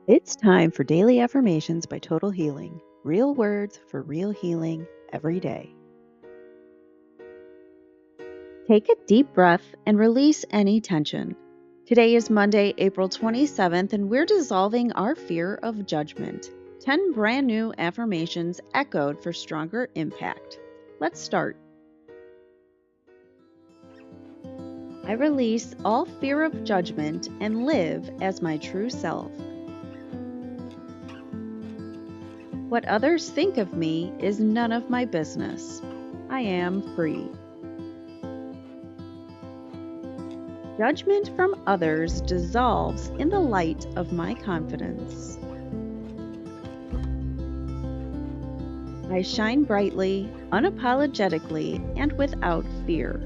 It's time for Daily Affirmations by Total Healing. Real words for real healing every day. Take a deep breath and release any tension. Today is Monday, April 27th, and we're dissolving our fear of judgment. 10 brand new affirmations echoed for stronger impact. Let's start. I release all fear of judgment and live as my true self. What others think of me is none of my business. I am free. Judgment from others dissolves in the light of my confidence. I shine brightly, unapologetically, and without fear.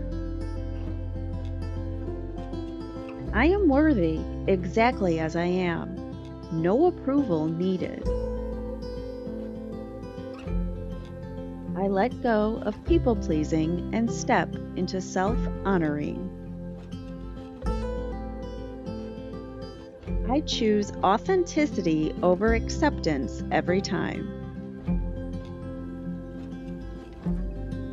I am worthy exactly as I am. No approval needed. I let go of people-pleasing and step into self-honoring. I choose authenticity over acceptance every time.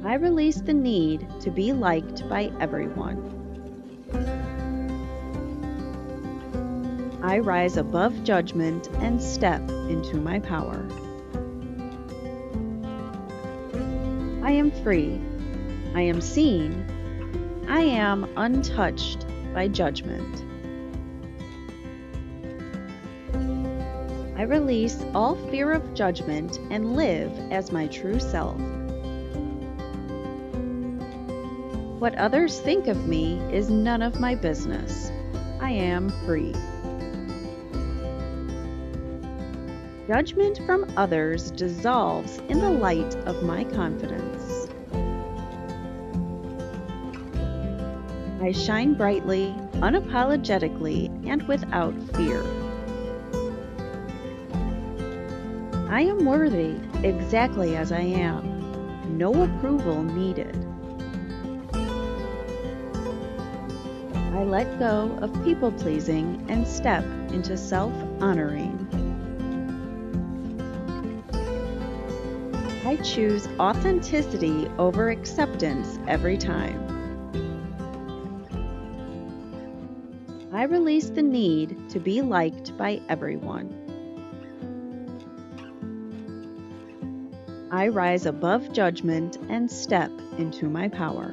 I release the need to be liked by everyone. I rise above judgment and step into my power. I am free. I am seen. I am untouched by judgment. I release all fear of judgment and live as my true self. What others think of me is none of my business. I am free. Judgment from others dissolves in the light of my confidence. I shine brightly, unapologetically, and without fear. I am worthy exactly as I am. No approval needed. I let go of people-pleasing and step into self-honoring. I choose authenticity over acceptance every time. I release the need to be liked by everyone. I rise above judgment and step into my power.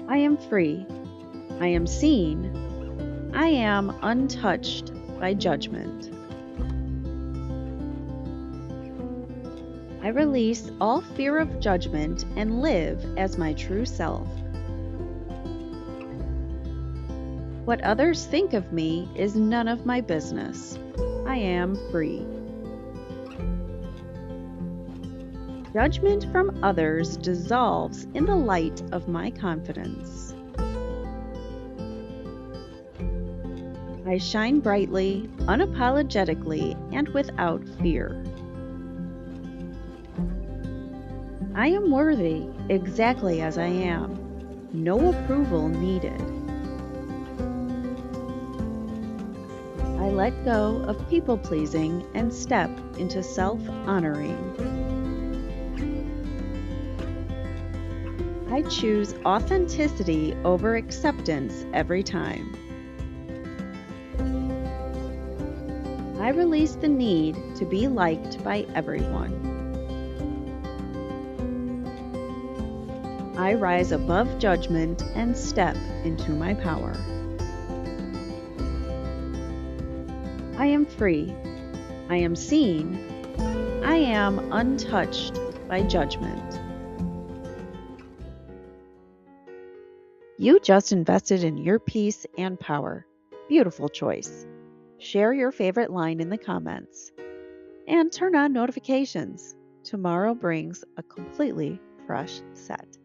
I am free. I am seen. I am untouched by judgment. I release all fear of judgment and live as my true self. What others think of me is none of my business. I am free. Judgment from others dissolves in the light of my confidence. I shine brightly, unapologetically, and without fear. I am worthy exactly as I am. No approval needed. I let go of people-pleasing and step into self-honoring. I choose authenticity over acceptance every time. I release the need to be liked by everyone. I rise above judgment and step into my power. I am free. I am seen. I am untouched by judgment. You just invested in your peace and power. Beautiful choice. Share your favorite line in the comments. And turn on notifications. Tomorrow brings a completely fresh set.